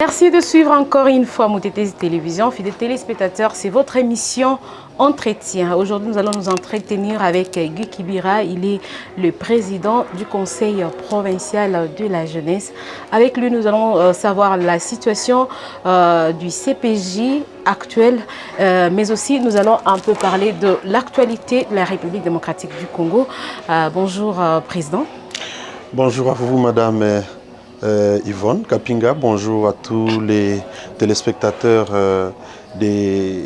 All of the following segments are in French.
Merci de suivre encore une fois Moutetesi Télévision. Fidèles téléspectateurs, c'est votre émission Entretien. Aujourd'hui, nous allons nous entretenir avec Guy Kibira. Il est le président du Conseil provincial de la jeunesse. Avec lui, nous allons savoir la situation du CPJ actuel, mais aussi nous allons un peu parler de l'actualité de la République démocratique du Congo. Bonjour, Président. Bonjour à vous, Madame Yvonne Kapinga. Bonjour à tous les téléspectateurs de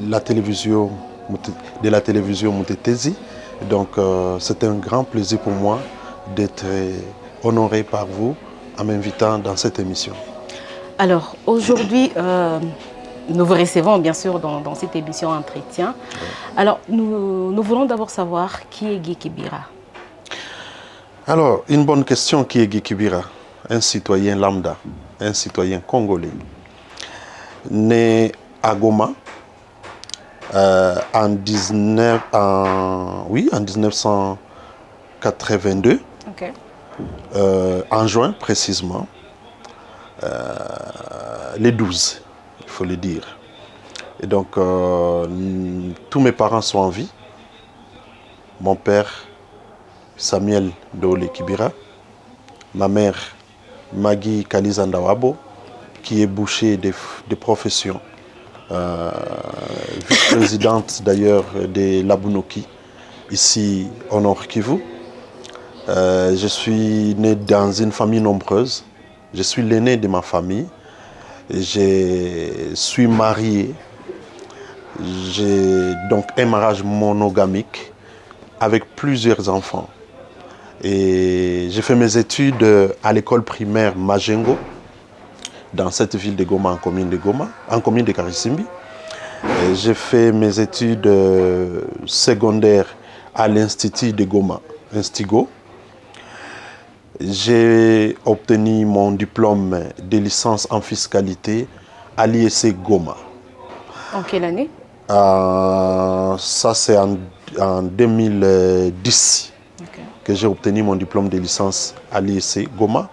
la télévision Moutetesi. Donc, c'est un grand plaisir pour moi d'être honoré par vous en m'invitant dans cette émission. Alors, aujourd'hui, nous vous recevons bien sûr dans cette émission Entretien. Alors, nous voulons d'abord savoir qui est Guy Kibira. Alors, une bonne question, qui est Guy Kibira? Un citoyen lambda, un citoyen congolais, né à Goma en 1982, Okay. En juin précisément, les 12, il faut le dire. Et donc, tous mes parents sont en vie. Mon père, Samuel Dole Kibira, ma mère, Magui Kalizandawabo, qui est boucher de profession, vice-présidente d'ailleurs de l'Abunoki, ici au Nord Kivu. Je suis né dans une famille nombreuse. Je suis l'aîné de ma famille. Je suis marié. J'ai donc un mariage monogamique avec plusieurs enfants. Et j'ai fait mes études à l'école primaire Majengo, dans cette ville de Goma, en commune de Karisimbi. J'ai fait mes études secondaires à l'Institut de Goma, Instigo. J'ai obtenu mon diplôme de licence en fiscalité à l'IEC Goma. En quelle année? Ça, c'est en 2010. Okay. Que j'ai obtenu mon diplôme de licence à l'IEC Goma.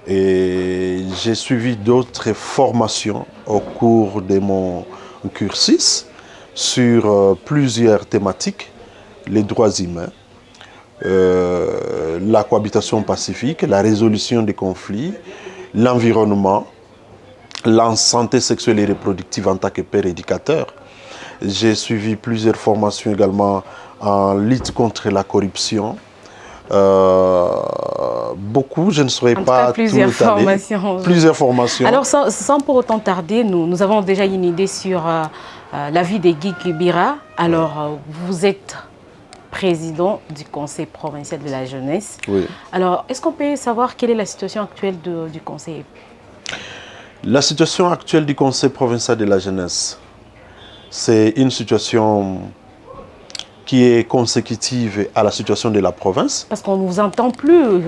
Et j'ai suivi d'autres formations au cours de mon cursus sur plusieurs thématiques: les droits humains, la cohabitation pacifique, la résolution des conflits, l'environnement, la santé sexuelle et reproductive en tant que père éducateur. J'ai suivi plusieurs formations également en lutte contre la corruption. Beaucoup, je ne saurais pas tout étaler. Plusieurs formations. Alors, sans pour autant tarder, nous avons déjà une idée sur la vie de Guy Kibira. Alors, vous êtes président du Conseil provincial de la jeunesse. Oui. Alors, est-ce qu'on peut savoir quelle est la situation actuelle du Conseil? La situation actuelle du Conseil provincial de la jeunesse, c'est une situation qui est consécutive à la situation de la province. Parce qu'on ne vous entend plus.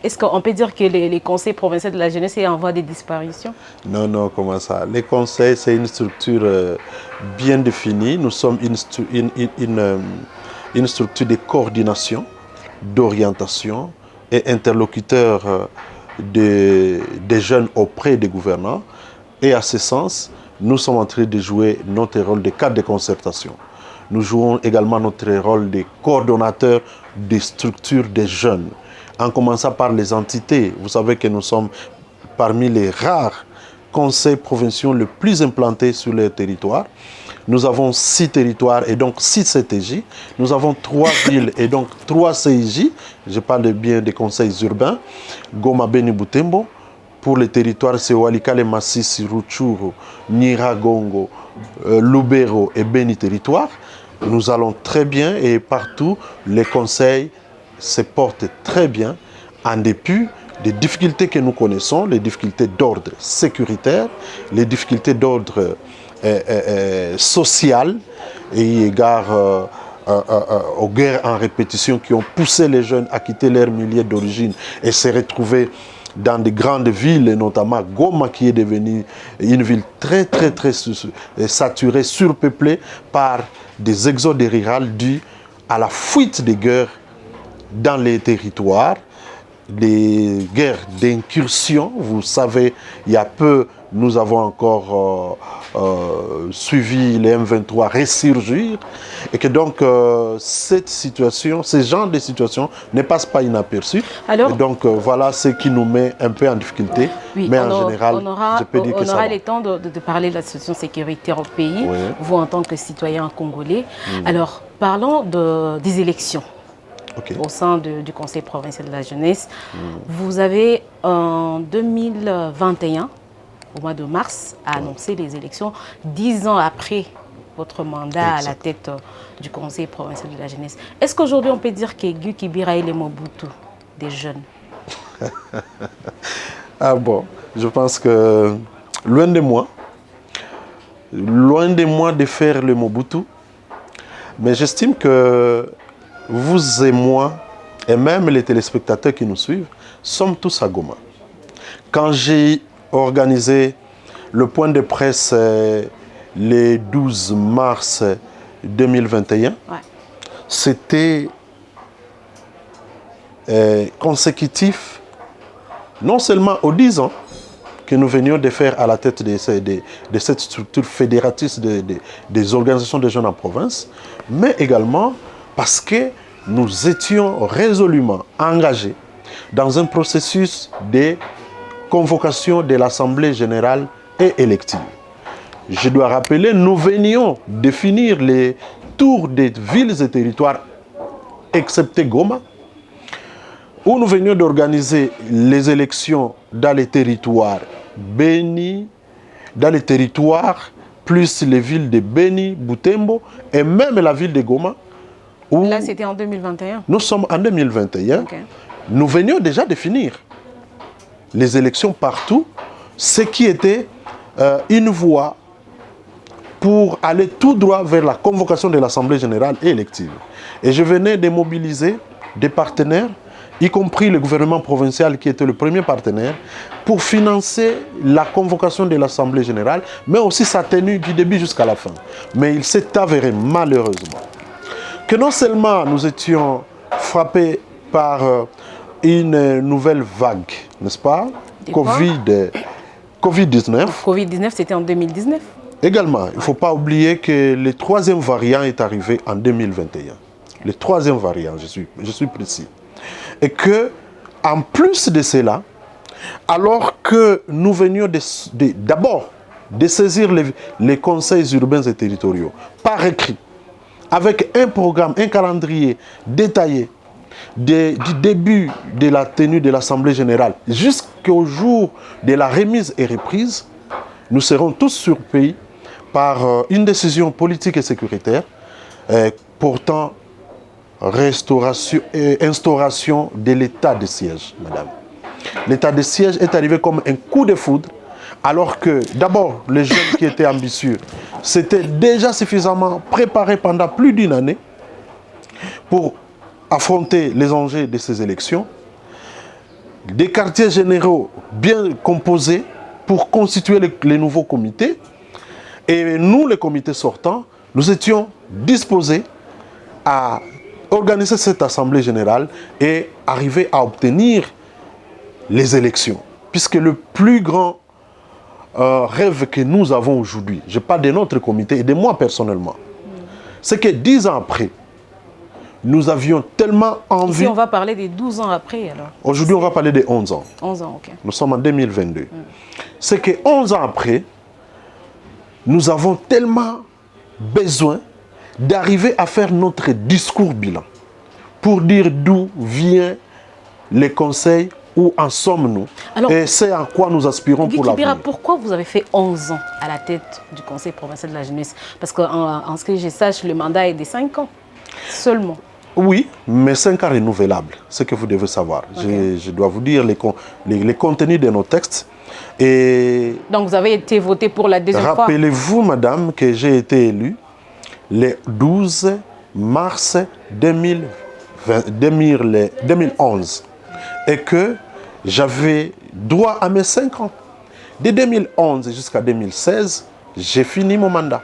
Est-ce qu'on peut dire que les conseils provinciaux de la jeunesse est en voie de disparition? Non, non, comment ça? Les conseils, c'est une structure bien définie. Nous sommes une structure de coordination, d'orientation et interlocuteur des jeunes auprès des gouvernants. Et à ce sens, nous sommes en train de jouer notre rôle de cadre de concertation. Nous jouons également notre rôle de coordonnateur des structures des jeunes, en commençant par les entités. Vous savez que nous sommes parmi les rares conseils provinciaux les plus implantés sur le territoire. Nous avons 6 territoires et donc 6 CTJ. Nous avons 3 villes et donc 3 CIJ. Je parle bien des conseils urbains. Goma, Beni, Butembo. Pour les territoires, c'est Walikale, Masisi, Rutshuru, Nyiragongo, Lubero et Beni territoire. Nous allons très bien et partout, les conseils se portent très bien en dépit des difficultés que nous connaissons, les difficultés d'ordre sécuritaire, les difficultés d'ordre social et égard aux guerres en répétition qui ont poussé les jeunes à quitter leur milieu d'origine et se retrouver dans de grandes villes, et notamment Goma, qui est devenue une ville très saturée, surpeuplée par des exodes ruraux dus à la fuite des guerres dans les territoires, des guerres d'incursion. Vous savez, il y a peu, nous avons encore suivi les M23 ressurgir, et que donc cette situation, ce genre de situation ne passe pas inaperçu. Alors, et donc voilà ce qui nous met un peu en difficulté. Oui, mais en général, je peux dire que ça va. On aura le temps de parler de la situation sécuritaire au pays, oui. Vous en tant que citoyen congolais. Alors, parlons des élections. Okay. Au sein du Conseil provincial de la jeunesse. Vous avez en 2021, au mois de mars, annoncé les élections 10 ans après votre mandat à la tête du Conseil provincial de la jeunesse. Est-ce qu'aujourd'hui on peut dire que Guy Kibira est le Mobutu des jeunes? Ah bon, je pense que loin de moi de faire le Mobutu, mais j'estime que vous et moi, et même les téléspectateurs qui nous suivent, sommes tous à Goma. Quand j'ai organisé le point de presse le 12 mars 2021, c'était consécutif non seulement aux 10 ans que nous venions de faire à la tête de cette structure fédératrice des organisations de jeunes en province, mais également parce que nous étions résolument engagés dans un processus de convocation de l'Assemblée générale et élective. Je dois rappeler, nous venions de finir les tours des villes et territoires, excepté Goma, où nous venions d'organiser les élections dans les territoires Beni, dans les territoires plus les villes de Beni, Butembo et même la ville de Goma. Là, c'était en 2021. Nous sommes en 2021. Okay. Nous venions déjà de finir les élections partout, ce qui était une voie pour aller tout droit vers la convocation de l'Assemblée générale et élective. Et je venais de mobiliser des partenaires, y compris le gouvernement provincial qui était le premier partenaire, pour financer la convocation de l'Assemblée générale, mais aussi sa tenue du début jusqu'à la fin. Mais il s'est avéré malheureusement que non seulement nous étions frappés par une nouvelle vague, n'est-ce pas? Covid-19. Covid-19, c'était en 2019. Également, il ne faut pas oublier que le troisième variant est arrivé en 2021. Le troisième variant, je suis précis. Et que, en plus de cela, alors que nous venions d'abord de saisir les conseils urbains et territoriaux par écrit, avec un programme, un calendrier détaillé du début de la tenue de l'Assemblée générale jusqu'au jour de la remise et reprise, nous serons tous surpris par une décision politique et sécuritaire portant instauration de l'état de siège, madame. L'état de siège est arrivé comme un coup de foudre, alors que d'abord les jeunes qui étaient ambitieux s'étaient déjà suffisamment préparés pendant plus d'une année pour affronter les enjeux de ces élections, des quartiers généraux bien composés pour constituer les nouveaux comités, et nous, les comités sortants, nous étions disposés à organiser cette assemblée générale et arriver à obtenir les élections. Puisque le plus grand rêve que nous avons aujourd'hui, je parle de notre comité et de moi personnellement, c'est que 10 ans après, nous avions tellement envie... Ici, on va parler des 12 ans après, alors. Aujourd'hui, on va parler de 11 ans. 11 ans, ok. Nous sommes en 2022. C'est que 11 ans après, nous avons tellement besoin d'arriver à faire notre discours bilan pour dire d'où vient les conseils, où en sommes-nous, et c'est à quoi nous aspirons pour l'avenir. Pourquoi vous avez fait 11 ans à la tête du Conseil provincial de la jeunesse? Parce qu'en ce que je sache, le mandat est de 5 ans seulement. Oui, mais 5 ans renouvelables, ce que vous devez savoir. Okay. Je dois vous dire les contenus de nos textes. Et donc vous avez été voté pour la deuxième fois. Rappelez-vous, madame, que j'ai été élu le 12 mars 2011 et que j'avais droit à mes 5 ans. De 2011 jusqu'à 2016, j'ai fini mon mandat.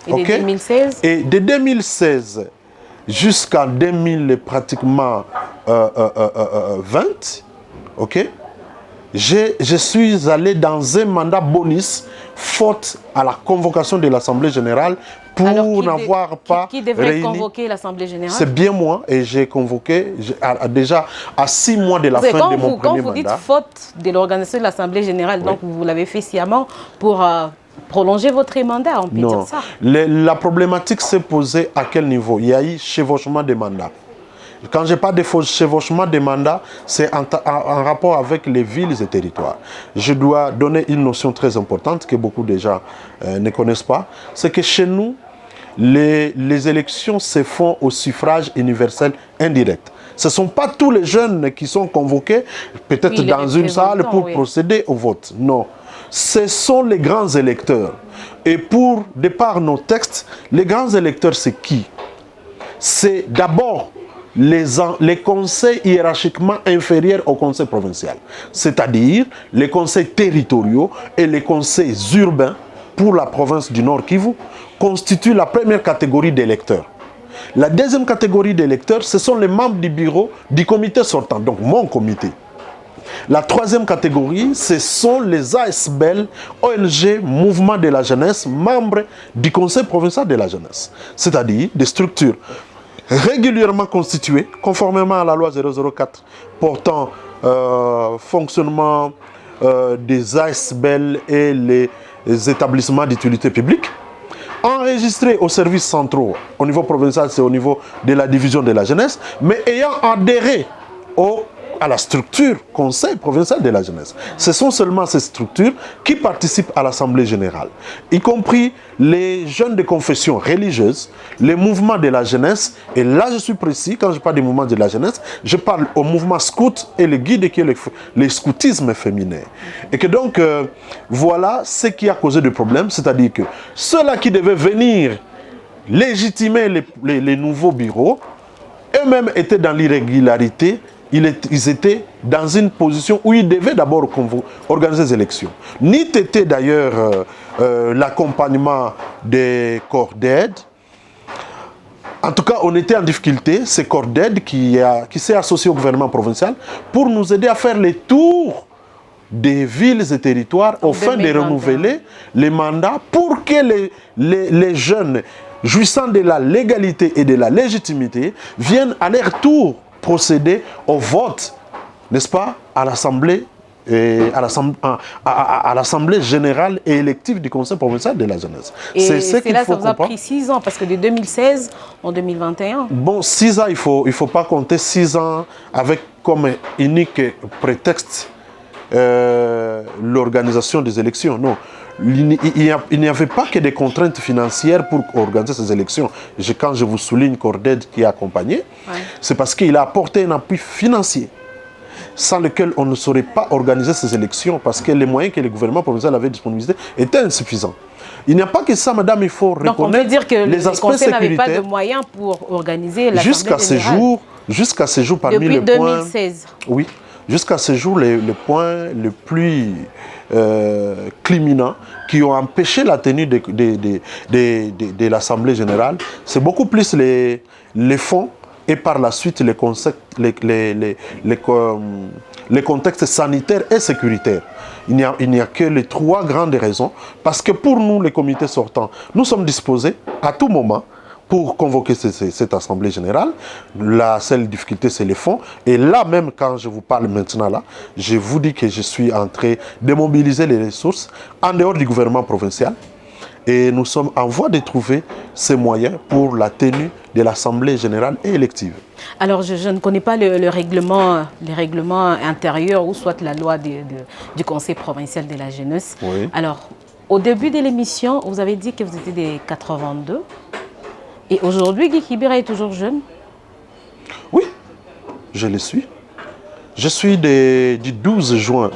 Okay. Et de 2016 Et de 2016 jusqu'en 2000 pratiquement 20, ok, je suis allé dans un mandat bonus faute à la convocation de l'Assemblée générale pour n'avoir pas qui devrait réuni. Convoquer l'Assemblée générale? C'est bien moi et j'ai convoqué déjà à 6 mois de la fin de mon premier mandat. Quand vous dites faute de l'organisation de l'Assemblée générale, donc vous l'avez fait sciemment pour prolonger votre mandat, on peut dire ça. La problématique s'est posée à quel niveau? Il y a eu chevauchement des mandats. Quand je parle de chevauchement des mandats, c'est en rapport avec les villes et territoires. Je dois donner une notion très importante que beaucoup de gens ne connaissent pas. C'est que chez nous, les élections se font au suffrage universel indirect. Ce ne sont pas tous les jeunes qui sont convoqués, peut-être dans une salle pour procéder au vote. Non. Ce sont les grands électeurs. Et pour, de par nos textes, les grands électeurs, c'est qui? C'est d'abord les conseils hiérarchiquement inférieurs au conseil provincial. C'est-à-dire les conseils territoriaux et les conseils urbains pour la province du Nord Kivu constituent la première catégorie d'électeurs. La deuxième catégorie d'électeurs, ce sont les membres du bureau du comité sortant, donc mon comité. La troisième catégorie, ce sont les ASBL, ONG, Mouvement de la Jeunesse, membres du Conseil provincial de la Jeunesse. C'est-à-dire des structures régulièrement constituées, conformément à la loi 004 portant fonctionnement des ASBL et les établissements d'utilité publique, enregistrés aux services centraux, au niveau provincial, c'est au niveau de la division de la jeunesse, mais ayant adhéré à la structure Conseil provincial de la jeunesse. Ce sont seulement ces structures qui participent à l'Assemblée générale, y compris les jeunes de confession religieuse, les mouvements de la jeunesse, et là je suis précis, quand je parle des mouvements de la jeunesse, je parle au mouvement scout et le guide qui est le scoutisme féminin. Et que donc, voilà ce qui a causé des problèmes, c'est-à-dire que ceux-là qui devaient venir légitimer les nouveaux bureaux, eux-mêmes étaient dans l'irrégularité. Ils étaient dans une position où ils devaient d'abord organiser les élections. Ni était d'ailleurs l'accompagnement des corps d'aide. En tout cas, on était en difficulté, ces corps d'aide qui s'est associé au gouvernement provincial pour nous aider à faire les tours des villes et territoires afin de renouveler les mandats pour que les jeunes jouissant de la légalité et de la légitimité viennent à leur tour procéder au vote, n'est-ce pas, à l'Assemblée générale et élective du Conseil provincial de la jeunesse. C'est ce qu'il faut comprendre. Ça vous a pris 6 ans, parce que de 2016 en 2021... Bon, 6 ans, il faut pas compter 6 ans avec comme unique prétexte l'organisation des élections. Non. Il n'y avait pas que des contraintes financières pour organiser ces élections. Quand je vous souligne Corded qui a accompagné, c'est parce qu'il a apporté un appui financier sans lequel on ne saurait pas organiser ces élections parce que les moyens que le gouvernement provincial avait disponibilisés étaient insuffisants. Il n'y a pas que ça, madame, il faut reconnaître. Donc on peut dire que les aspects sécuritaires n'avaient pas de moyens pour organiser l'Assemblée générale. Jusqu'à ce jour, parmi les points... Depuis 2016. Oui. Jusqu'à ce jour, les points les plus criminants qui ont empêché la tenue de l'Assemblée générale, c'est beaucoup plus les fonds et par la suite les contextes sanitaires et sécuritaires. Il n'y a que les 3 grandes raisons, parce que pour nous, les comités sortants, nous sommes disposés à tout moment pour convoquer cette Assemblée générale. La seule difficulté, c'est les fonds. Et là même, quand je vous parle maintenant, là, je vous dis que je suis en train de mobiliser les ressources en dehors du gouvernement provincial. Et nous sommes en voie de trouver ces moyens pour la tenue de l'Assemblée générale et élective. Alors, je ne connais pas les règlements intérieurs ou soit la loi du Conseil provincial de la jeunesse. Oui. Alors, au début de l'émission, vous avez dit que vous étiez des 82. Et aujourd'hui, Guy Kibira est toujours jeune? Oui, je le suis. Je suis du 12 juin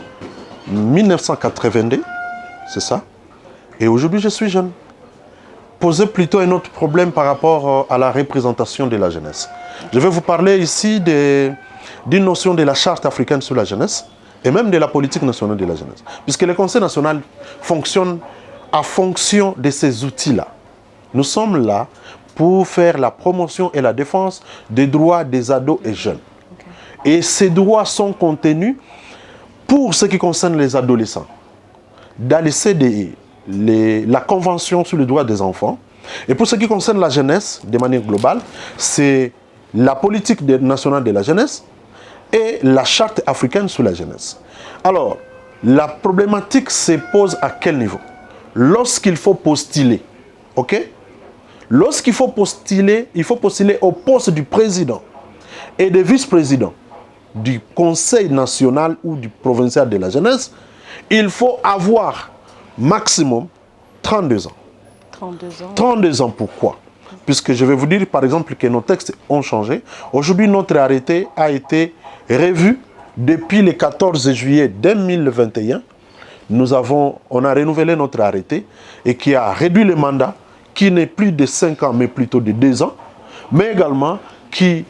1982, c'est ça. Et aujourd'hui, je suis jeune. Posez plutôt un autre problème par rapport à la représentation de la jeunesse. Je vais vous parler ici d'une notion de la charte africaine sur la jeunesse et même de la politique nationale de la jeunesse. Puisque le Conseil national fonctionne en fonction de ces outils-là. Nous sommes là pour faire la promotion et la défense des droits des ados et jeunes. Okay. Et ces droits sont contenus pour ce qui concerne les adolescents dans les CDI, la Convention sur les droits des enfants. Et pour ce qui concerne la jeunesse, de manière globale, c'est la politique nationale de la jeunesse et la charte africaine sur la jeunesse. Alors, la problématique se pose à quel niveau? Lorsqu'il faut postuler, ok? Lorsqu'il faut postuler, il faut postuler au poste du président et de vice-président du Conseil national ou du provincial de la jeunesse. Il faut avoir maximum 32 ans. 32 ans. 32 ans, pourquoi? Puisque je vais vous dire, par exemple, que nos textes ont changé. Aujourd'hui, notre arrêté a été revu depuis le 14 juillet 2021. On a renouvelé notre arrêté et qui a réduit le mandat, qui n'est plus de 5 ans, mais plutôt de 2 ans, mais également qui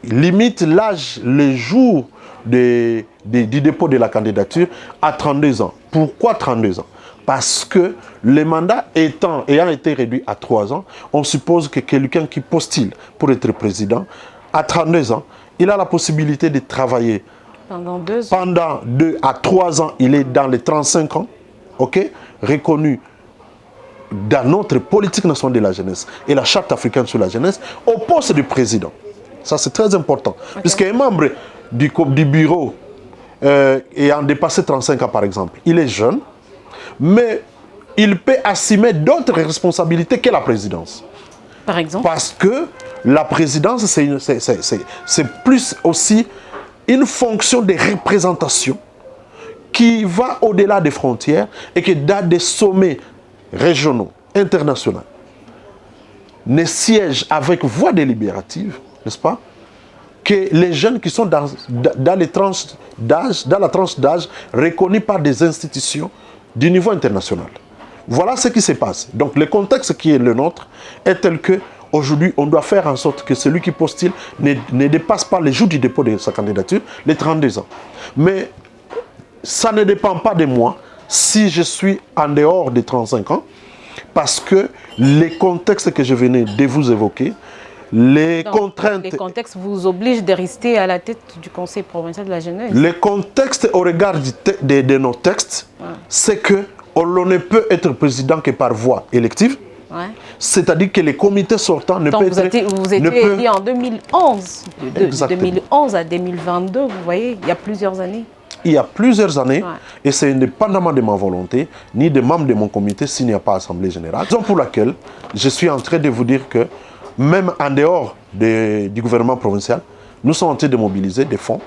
limite l'âge, le jour du dépôt de la candidature à 32 ans. Pourquoi 32 ans? Parce que le mandat ayant été réduit à 3 ans, on suppose que quelqu'un qui postule pour être président, à 32 ans, il a la possibilité de travailler pendant 2 ans. Pendant 2 à 3 ans, il est dans les 35 ans, ok, reconnu dans notre politique nationale de la jeunesse et la charte africaine sur la jeunesse au poste du président. Ça, c'est très important. Okay. Puisqu'un membre du bureau ayant dépassé 35 ans, par exemple, il est jeune, mais il peut assumer d'autres responsabilités que la présidence. Par exemple? Parce que la présidence, c'est plus aussi une fonction de représentation qui va au-delà des frontières et qui dans des sommets régionaux, internationaux, ne siège avec voix délibérative, n'est-ce pas, que les jeunes qui sont dans la tranche d'âge reconnue par des institutions du niveau international. Voilà ce qui se passe. Donc le contexte qui est le nôtre est tel que aujourd'hui, on doit faire en sorte que celui qui postule ne dépasse pas les jours du dépôt de sa candidature, les 32 ans. Mais ça ne dépend pas de moi si je suis en dehors des 35 ans, parce que les contextes que je venais de vous évoquer, les contraintes... Les contextes vous obligent de rester à la tête du Conseil provincial de la jeunesse. Les contextes au regard de nos textes, c'est que l'on ne peut être président que par voie élective. Ouais. C'est-à-dire que les comités sortants ne peuvent être... Vous étiez élu en 2011. De 2011 à 2022, vous voyez, il y a plusieurs années. Il y a plusieurs années, et c'est indépendamment de ma volonté, ni des membres de mon comité s'il n'y a pas assemblée générale. Raison pour laquelle je suis en train de vous dire que, même en dehors du gouvernement provincial, nous sommes en train de mobiliser des fonds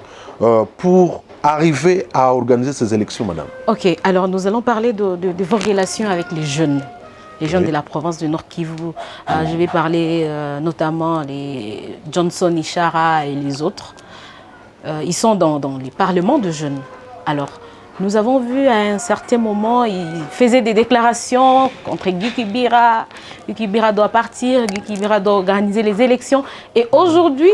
pour arriver à organiser ces élections, madame. Ok, alors nous allons parler de vos relations avec les jeunes de la province du Nord Kivu. Je vais parler notamment les Johnson Ishara et les autres. Ils sont dans les parlements de jeunes. Alors, nous avons vu à un certain moment, ils faisaient des déclarations contre Guy Kibira. Guy Kibira doit partir, Guy Kibira doit organiser les élections. Et aujourd'hui,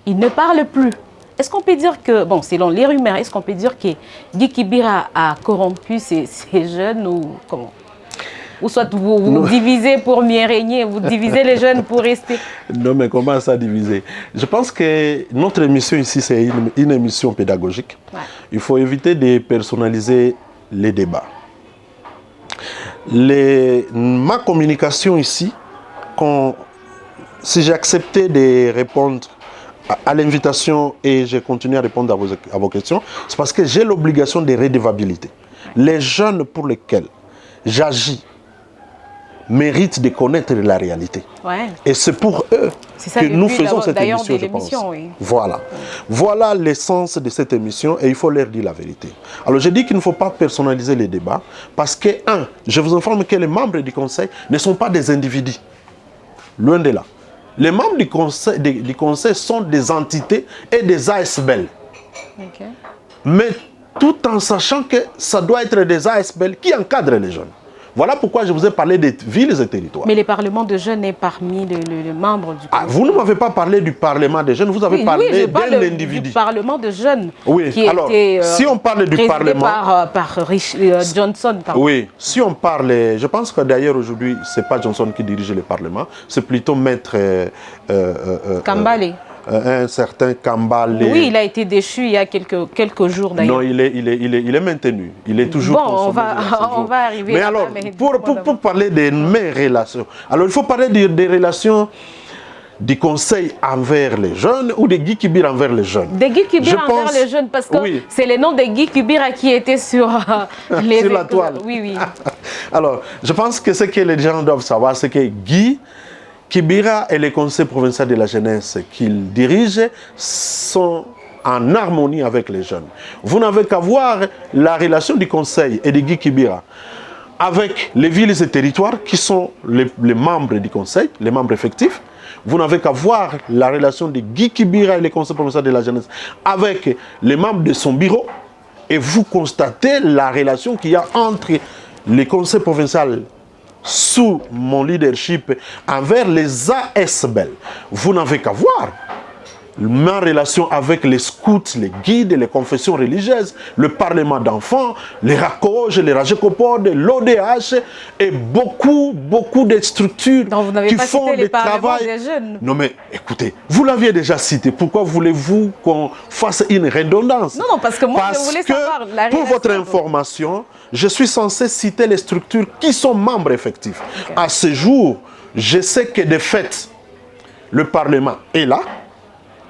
ils ne parlent plus. Est-ce qu'on peut dire que, bon, selon les rumeurs, est-ce qu'on peut dire que Guy Kibira a corrompu ces jeunes ou comment? Ou soit vous divisez pour mieux régner, vous divisez les jeunes pour rester. Non, mais comment ça diviser? Je pense que notre émission ici, c'est une émission pédagogique. Ouais. Il faut éviter de personnaliser les débats. Ma communication ici, si j'ai accepté de répondre à l'invitation et j'ai continué à répondre à vos questions, c'est parce que j'ai l'obligation de redevabilité. Les jeunes pour lesquels j'agis méritent de connaître la réalité. Ouais. Et c'est pour eux que nous faisons cette émission, je pense. Oui. Voilà. Voilà l'essence de cette émission et il faut leur dire la vérité. Alors je dis qu'il ne faut pas personnaliser les débats parce que, je vous informe que les membres du Conseil ne sont pas des individus. Loin de là. Les membres du conseil sont des entités et des ASBL. Okay. Mais tout en sachant que ça doit être des ASBL qui encadrent les jeunes. Voilà pourquoi je vous ai parlé des villes et territoires. Mais le Parlement de jeunes est parmi les membres du Conseil. Vous ne m'avez pas parlé du Parlement des jeunes, vous avez parlé d'un individu. Du Parlement de jeunes qui alors, était si on parle du Parlement par Johnson. Pardon. Oui, si on parle, je pense que d'ailleurs aujourd'hui, ce n'est pas Johnson qui dirige le Parlement, c'est plutôt maître Kambale. Un certain Kambale. Oui, il a été déchu il y a quelques jours d'ailleurs. Non, il est maintenu. Il est toujours on va arriver. Mais alors, pour parler de mes relations, alors il faut parler des relations du conseil envers les jeunes ou de Guy Kibira envers les jeunes. De Guy Kibira envers les jeunes, parce que c'est le nom de Guy Kibira qui était sur les sur la toile. Oui, oui. Alors, je pense que ce que les gens doivent savoir, c'est que Guy Kibira et le conseil provincial de la jeunesse qu'il dirige sont en harmonie avec les jeunes. Vous n'avez qu'à voir la relation du conseil et de Guy Kibira avec les villes et territoires qui sont les membres du conseil, les membres effectifs. Vous n'avez qu'à voir la relation de Guy Kibira et le conseil provincial de la jeunesse avec les membres de son bureau et vous constatez la relation qu'il y a entre les conseils provinciaux sous mon leadership envers les ASBEL. Vous n'avez qu'à voir ma relation avec les scouts, les guides, les confessions religieuses, le parlement d'enfants, les RACOJ, les RAGECOPOD, l'ODH et beaucoup de structures qui font le travail. Des jeunes. Non mais écoutez, vous l'aviez déjà cité, pourquoi voulez-vous qu'on fasse une redondance? Non, parce que moi je voulais savoir la relation. Pour votre information, je suis censé citer les structures qui sont membres effectifs. Okay. À ce jour, je sais que de fait, le Parlement est là,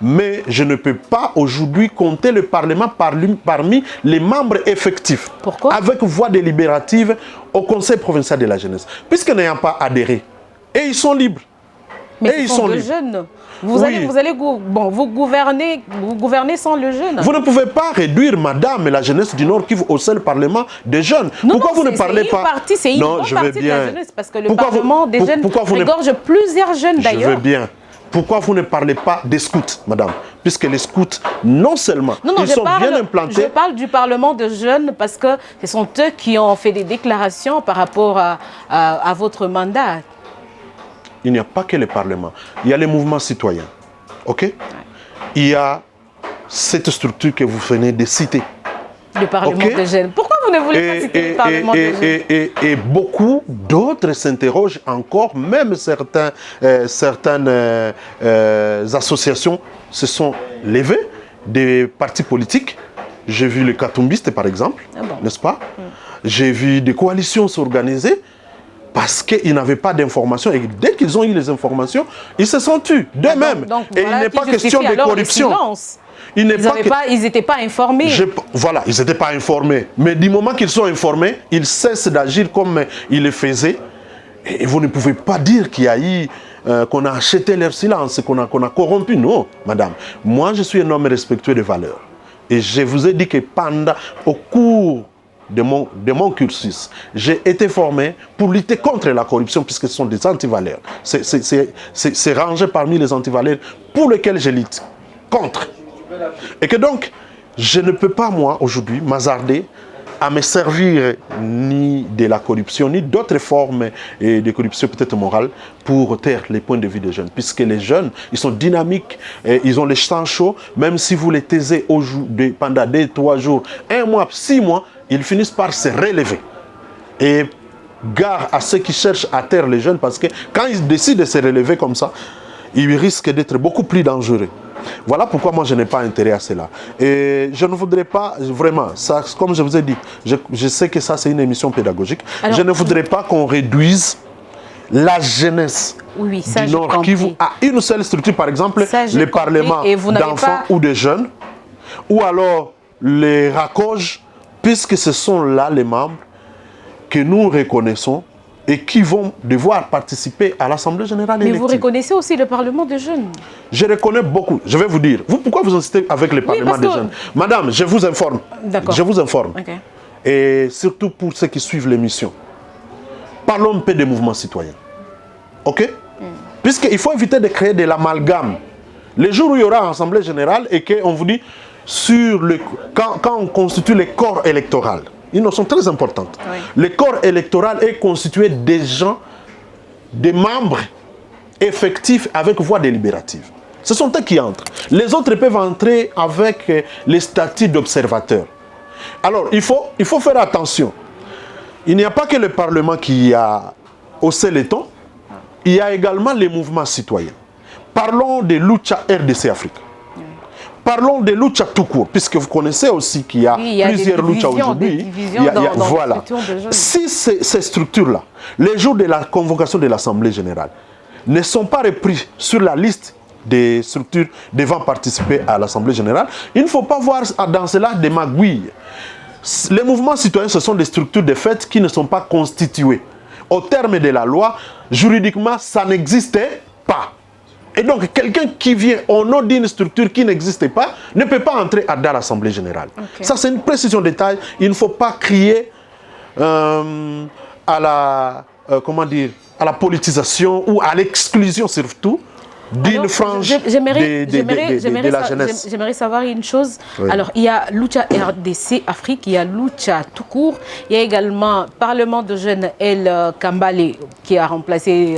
mais je ne peux pas aujourd'hui compter le Parlement parmi les membres effectifs. Pourquoi? Avec voix délibérative au Conseil provincial de la jeunesse. Puisque n'ayant pas adhéré, et ils sont libres. Mais ils sont libres. Jeunes. Vous gouvernez sans le jeune. Vous ne pouvez pas réduire, madame, la jeunesse du Nord Kivu au seul Parlement des jeunes. Pourquoi vous ne parlez pas? C'est une partie de la jeunesse, parce que le Parlement des jeunes regorge plusieurs jeunes d'ailleurs. Je veux bien. Pourquoi vous ne parlez pas des scouts, madame? Puisque les scouts, non seulement, ils sont bien implantés. Je parle du Parlement de jeunes parce que ce sont eux qui ont fait des déclarations par rapport à votre mandat. Il n'y a pas que le Parlement. Il y a les mouvements citoyens. OK? Ouais. Il y a cette structure que vous venez de citer. Le Parlement de jeunes. Pourquoi vous ne voulez pas citer le Parlement de jeunes? Et beaucoup d'autres s'interrogent encore, même certaines associations se sont levées, des partis politiques. J'ai vu les Katumbistes, par exemple, n'est-ce pas? J'ai vu des coalitions s'organiser parce qu'ils n'avaient pas d'informations. Et dès qu'ils ont eu les informations, ils se sont tus d'eux-mêmes. Et il n'est pas question de corruption. Ils n'étaient pas informés. Voilà, ils n'étaient pas informés. Mais du moment qu'ils sont informés, ils cessent d'agir comme ils le faisaient. Et vous ne pouvez pas dire qu'il y a eu, qu'on a acheté leur silence, qu'on a corrompu. Non, madame. Moi, je suis un homme respectueux des valeurs. Et je vous ai dit que au cours de mon cursus, j'ai été formé pour lutter contre la corruption, puisque ce sont des antivaleurs. C'est rangé parmi les antivaleurs pour lesquels je lutte contre. Et que donc, je ne peux pas, moi, aujourd'hui, m'hasarder à me servir ni de la corruption, ni d'autres formes de corruption peut-être morale pour taire les points de vue des jeunes. Puisque les jeunes, ils sont dynamiques, et ils ont les sangs chauds, même si vous les taisez pendant 2, 3 jours, 1 mois, 6 mois, ils finissent par se relever. Et gare à ceux qui cherchent à taire les jeunes, parce que quand ils décident de se relever comme ça, ils risquent d'être beaucoup plus dangereux. Voilà pourquoi moi je n'ai pas intérêt à cela. Et je ne voudrais pas, vraiment, ça, comme je vous ai dit, je sais que ça c'est une émission pédagogique. Alors, je ne voudrais pas qu'on réduise la jeunesse du Nord Kivu à une seule structure, par exemple le Parlement d'enfants ou de jeunes, ou alors les RACOJ, puisque ce sont là les membres que nous reconnaissons et qui vont devoir participer à l'Assemblée générale élective. Mais vous reconnaissez aussi le Parlement des jeunes? Je reconnais beaucoup. Je vais vous dire. Pourquoi vous insistez avec le Parlement des jeunes? Madame, je vous informe. D'accord. Je vous informe. Okay. Et surtout pour ceux qui suivent l'émission. Parlons un peu des mouvements citoyens. OK? Puisqu'il faut éviter de créer de l'amalgame. Les jours où il y aura Assemblée générale et qu'on vous dit, quand on constitue les corps électoraux, une notion très importante. Oui. Le corps électoral est constitué des gens, des membres effectifs avec voix délibérative. Ce sont eux qui entrent. Les autres peuvent entrer avec les statuts d'observateurs. Alors, il faut faire attention. Il n'y a pas que le Parlement qui a haussé les tons, il y a également les mouvements citoyens. Parlons de Lucha RDC Afrique. Parlons de Lucha tout court, puisque vous connaissez aussi qu'il y a, plusieurs Lucha aujourd'hui. Voilà. Si ces structures-là, les jours de la convocation de l'Assemblée générale, ne sont pas repris sur la liste des structures devant participer à l'Assemblée générale, il ne faut pas voir dans cela des magouilles. Les mouvements citoyens, ce sont des structures de fait qui ne sont pas constituées. Au terme de la loi, juridiquement, ça n'existait pas. Et donc, quelqu'un qui vient au nom d'une structure qui n'existait pas ne peut pas entrer dans l'Assemblée générale. Okay. Ça, c'est une précision de taille. Il ne faut pas crier à la politisation ou à l'exclusion surtout d'une frange de la jeunesse. J'aimerais savoir une chose. Oui. Alors, il y a Lucha RDC Afrique, il y a Lucha tout court, il y a également Parlement de jeunes El Kambale qui a remplacé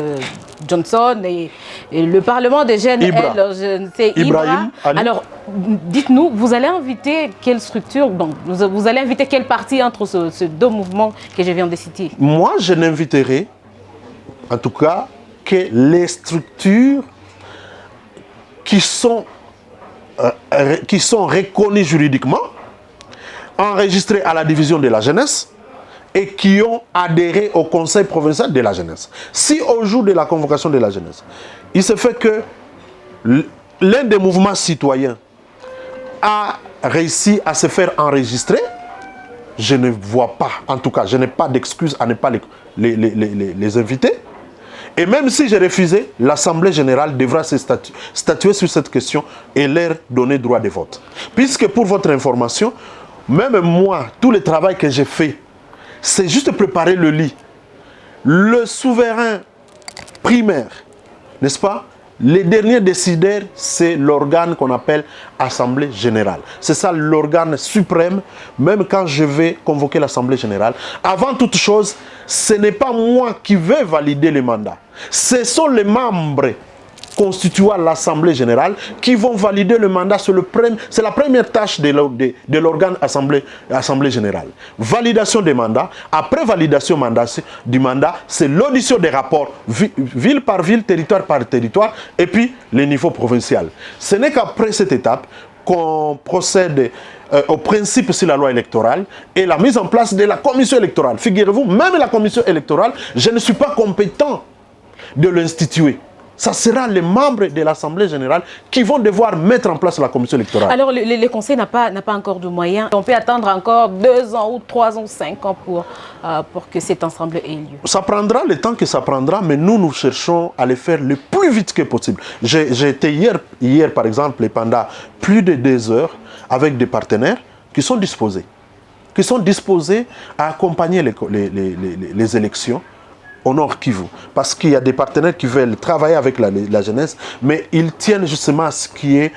Johnson et le Parlement des jeunes Ibrahim. Alors, dites-nous, vous allez inviter quelle structure, donc, vous allez inviter quel parti entre ces deux mouvements que je viens de citer? Moi, je n'inviterai, en tout cas, que les structures qui sont reconnus juridiquement, enregistrés à la division de la jeunesse et qui ont adhéré au conseil provincial de la jeunesse. Si au jour de la convocation de la jeunesse, il se fait que l'un des mouvements citoyens a réussi à se faire enregistrer, je ne vois pas, en tout cas, je n'ai pas d'excuse à ne pas les inviter. Et même si j'ai refusé, l'Assemblée générale devra se statuer sur cette question et leur donner droit de vote. Puisque pour votre information, même moi, tout le travail que j'ai fait, c'est juste préparer le lit. Le souverain primaire, n'est-ce pas? Les derniers décideurs, c'est l'organe qu'on appelle Assemblée générale. C'est ça l'organe suprême, même quand je vais convoquer l'Assemblée générale. Avant toute chose, ce n'est pas moi qui vais valider les mandats. Ce sont les membres constituant l'Assemblée générale qui vont valider le mandat. C'est la première tâche de l'organe Assemblée générale. Validation des mandats. Après validation du mandat, c'est l'audition des rapports ville par ville, territoire par territoire, et puis le niveau provincial. Ce n'est qu'après cette étape qu'on procède au principe sur la loi électorale et la mise en place de la commission électorale. Figurez-vous, même la commission électorale, je ne suis pas compétent de l'instituer. Ça sera les membres de l'Assemblée générale qui vont devoir mettre en place la commission électorale. Alors, le Conseil n'a pas encore de moyens. On peut attendre encore 2 ans ou 3 ans ou 5 ans pour que cette Assemblée ait lieu. Ça prendra le temps que ça prendra, mais nous cherchons à le faire le plus vite que possible. J'ai été hier, par exemple, pendant plus de 2 heures avec des partenaires qui sont disposés à accompagner les élections au Nord Kivu, parce qu'il y a des partenaires qui veulent travailler avec la jeunesse, mais ils tiennent justement à ce qu'il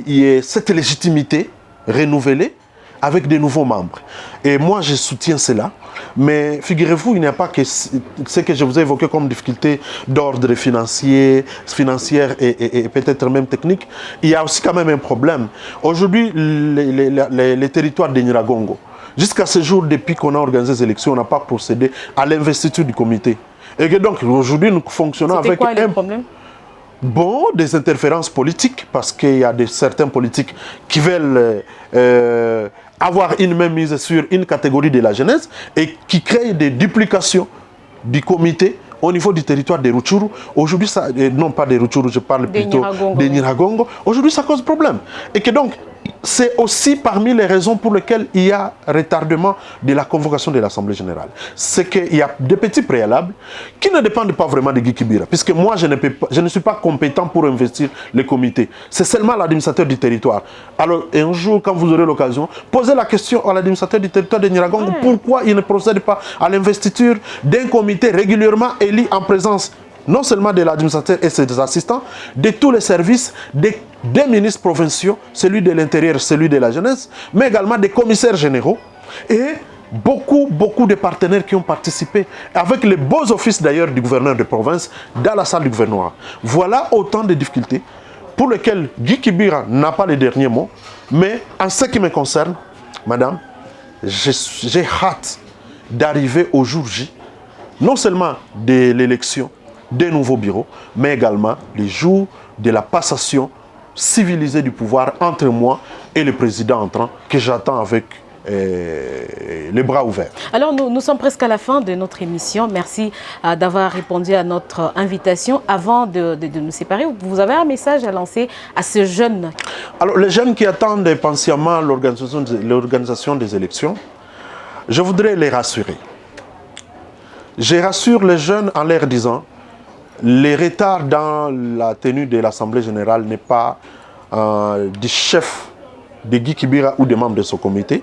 y ait cette légitimité renouvelée avec de nouveaux membres. Et moi, je soutiens cela, mais figurez-vous, il n'y a pas que ce que je vous ai évoqué comme difficulté d'ordre financière et peut-être même technique. Il y a aussi quand même un problème. Aujourd'hui, les territoires de Nyiragongo, jusqu'à ce jour, depuis qu'on a organisé les élections, on n'a pas procédé à l'investiture du comité. Et que donc, aujourd'hui, nous fonctionnons avec un problème. Bon, des interférences politiques, parce qu'il y a certains politiques qui veulent avoir une même mise sur une catégorie de la jeunesse et qui créent des duplications du comité au niveau du territoire de Rutshuru. Aujourd'hui, non pas de Rutshuru, je parle plutôt de Nyiragongo. Aujourd'hui, ça cause problème. Et que donc, c'est aussi parmi les raisons pour lesquelles il y a retardement de la convocation de l'Assemblée générale. C'est qu'il y a des petits préalables qui ne dépendent pas vraiment de Guy Kibira, puisque moi, je ne suis pas compétent pour investir le comité. C'est seulement l'administrateur du territoire. Alors, un jour, quand vous aurez l'occasion, posez la question à l'administrateur du territoire de Nyiragongo, pourquoi il ne procède pas à l'investiture d'un comité régulièrement élu en présence non seulement de l'administrateur et ses assistants, de tous les services, des ministres provinciaux, celui de l'intérieur, celui de la jeunesse, mais également des commissaires généraux, Et beaucoup de partenaires qui ont participé, avec les beaux offices d'ailleurs du gouverneur de province, dans la salle du gouvernorat. Voilà autant de difficultés pour lesquelles Guy Kibira n'a pas le dernier mot, mais en ce qui me concerne, madame, j'ai hâte d'arriver au jour J, non seulement de l'élection des nouveaux bureaux, mais également le jour de la passation civilisée du pouvoir entre moi et le président entrant, que j'attends avec les bras ouverts. Alors nous sommes presque à la fin de notre émission. Merci d'avoir répondu à notre invitation. Avant de nous séparer, vous avez un message à lancer à ces jeunes? Alors les jeunes qui attendent impatiemment l'organisation des élections, je voudrais les rassurer. Je rassure les jeunes en leur disant les retards dans la tenue de l'Assemblée générale n'est pas du chef de Guy Kibira ou des membres de ce comité.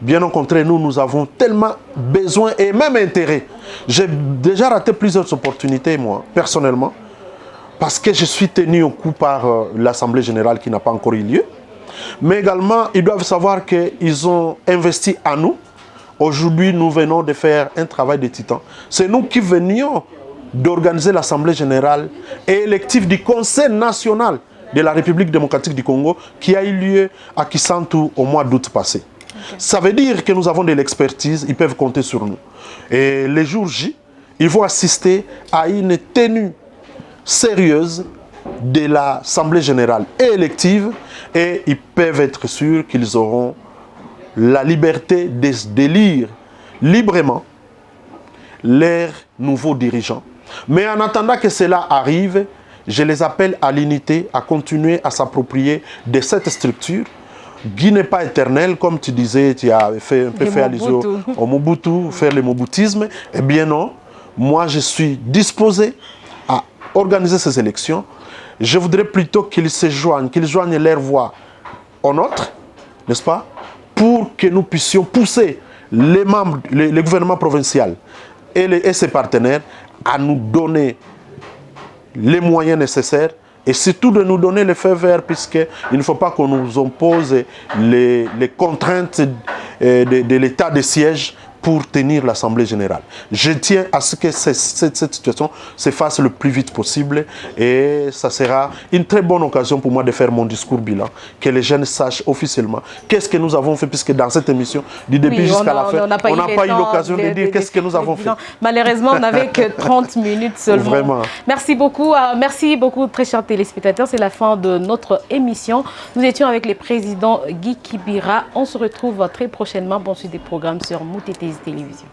Bien au contraire, nous avons tellement besoin et même intérêt. J'ai déjà raté plusieurs opportunités, moi, personnellement, parce que je suis tenu au cou par l'Assemblée générale qui n'a pas encore eu lieu. Mais également, ils doivent savoir qu'ils ont investi en nous. Aujourd'hui, nous venons de faire un travail de titan. C'est nous qui venions d'organiser l'Assemblée générale et élective du Conseil national de la République démocratique du Congo qui a eu lieu à Kisantu au mois d'août passé. Okay. Ça veut dire que nous avons de l'expertise, ils peuvent compter sur nous. Et les jours J, ils vont assister à une tenue sérieuse de l'Assemblée générale et élective et ils peuvent être sûrs qu'ils auront la liberté d'élire librement leurs nouveaux dirigeants. Mais en attendant que cela arrive, je les appelle à l'unité, à continuer à s'approprier de cette structure. Guy n'est pas éternel, comme tu disais, tu as fait allusion au Mobutu, faire le moboutisme. Eh bien non, moi je suis disposé à organiser ces élections. Je voudrais plutôt qu'ils se joignent, qu'ils joignent leur voix aux nôtres, n'est-ce pas, pour que nous puissions pousser les membres, le gouvernement provincial et ses partenaires à nous donner les moyens nécessaires et surtout de nous donner le feu vert, puisqu'il ne faut pas qu'on nous impose les contraintes de l'état de siège pour tenir l'Assemblée générale. Je tiens à ce que cette situation se fasse le plus vite possible et ça sera une très bonne occasion pour moi de faire mon discours bilan, que les jeunes sachent officiellement qu'est-ce que nous avons fait, puisque dans cette émission, du début jusqu'à la fin, on n'a pas eu l'occasion de dire qu'est-ce que nous avons fait. Malheureusement, on n'avait que 30 minutes seulement. Vraiment. Merci beaucoup, très chers téléspectateurs. C'est la fin de notre émission. Nous étions avec le président Guy Kibira. On se retrouve très prochainement pour suite des programmes sur Moutété Télévision.